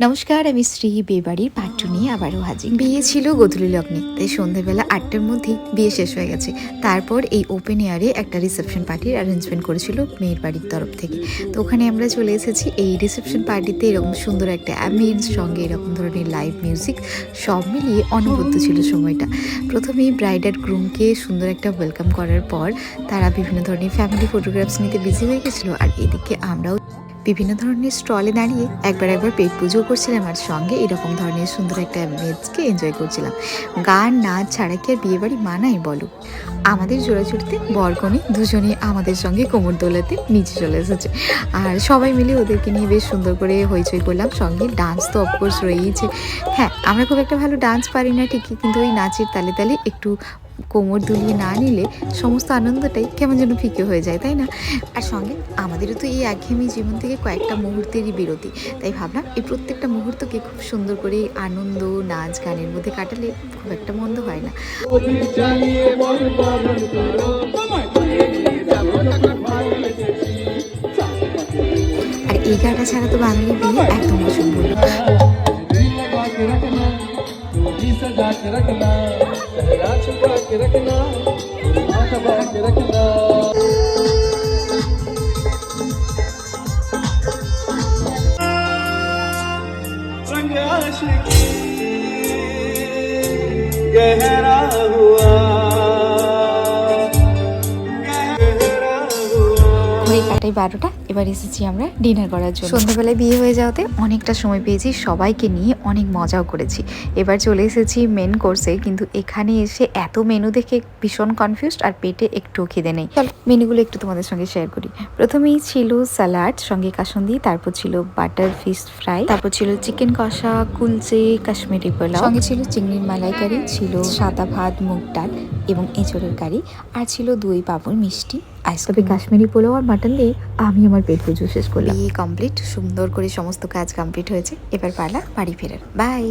নমস্কার, আমি শ্রী। বিয়েবাড়ির পার্ট 2 নিয়ে আবারও হাজির। বিয়ে ছিল গোধূলি লগ্নে, তাই সন্ধ্যেবেলা 8টার মধ্যেই বিয়ে শেষ হয়ে গেছে। তারপর এই ওপেন এয়ারে একটা রিসেপশন পার্টির অ্যারেঞ্জমেন্ট করেছিল মেয়ের বাড়ির তরফ থেকে। তো ওখানে আমরা চলে এসেছি। এই রিসেপশন পার্টিতে এরকম সুন্দর একটা অ্যাম্বিয়েন্স, সঙ্গে এরকম ধরনের লাইভ মিউজিক, সব মিলিয়ে অনবদ্য ছিল সময়টা। প্রথমেই ব্রাইড আর গ্রুমকে সুন্দর একটা ওয়েলকাম করার পর তারা বিভিন্ন ধরনের ফ্যামিলি ফটোগ্রাফস নিতে বিজি হয়ে গেছিলো। আর এদিকে আমরাও বিভিন্ন ধরনের স্টলে দাঁড়িয়ে একবার পেট পুজো করছিলাম, আর সঙ্গে এরকম ধরনের সুন্দর একটা অ্যাম্বিয়েন্সকে এনজয় করছিলাম। গান নাচ ছাড়া কি আর বিয়েবাড়ি মানাই বলো। আমাদের জোড়াজুড়িতে বরকনে দুজনেই আমাদের সঙ্গে কোমর দোলাতে নিচে চলে এসেছে, আর সবাই মিলে ওদেরকে নিয়ে বেশ সুন্দর করে হইচই করলাম। সঙ্গে ডান্স তো অফকোর্স রয়েইছে। হ্যাঁ, আমরা খুব একটা ভালো ডান্স পারি না ঠিকই, কিন্তু ওই নাচের তালে তালে একটু কোমর দুলিয়ে না নিলে সমস্ত আনন্দটাই কেমন যেন ফিকে হয়ে যায়, তাই না? আর সঙ্গে আমাদেরও তো এই একঘেয়েমি জীবন থেকে কয়েকটা মুহূর্তেরই বিরতি, তাই ভাবলাম এই প্রত্যেকটা মুহূর্তকে খুব সুন্দর করে আনন্দ নাচ গানের মধ্যে কাটালে খুব একটা মন্দ হয় না। আর এই গানটা ছাড়া তো বাঙালি বিয়ে একদম অসম্ভব। सजा के रखना, चेहरा छुपा के रखना, माँ दबा के रखना। रंग आशिकी गहरा हुआ। কাটাই 12টা, এবার এসেছি আমরা ডিনার করার জন্য। সন্ধ্যাবেলায় বিয়ে হয়ে যাওয়াতে অনেকটা সময় পেয়েছি, সবাইকে নিয়ে অনেক মজাও করেছি। এবার চলে এসেছি মেন কোর্সে, কিন্তু এখানে এসে এত মেনু দেখে ভীষণ কনফিউজড, আর পেটে একটু খিদে নেই। চলো মেনুগুলো একটু তোমাদের সঙ্গে শেয়ার করি। প্রথমেই ছিল স্যালাড, সঙ্গে কাসুন্দি, তারপর ছিল বাটার ফিশ ফ্রাই, তারপর ছিল চিকেন কষা, কুলচে, কাশ্মীরি পোলাও, সঙ্গে ছিল চিংড়ির মালাইকারি, ছিল সাদা ভাত, মুগ ডাল এবং এঁচড়ের কারি, আর ছিল দই, পাঁপড়, মিষ্টি, তবে কাশ্মীরি পোলাও আর মাটন দিয়ে আমি আমার পেট পুজো শেষ করলাম। বিয়ে কমপ্লিট, সুন্দর করে সমস্ত কাজ কমপ্লিট হয়েছে। এবার পালা বাড়ি ফেরার। বাই।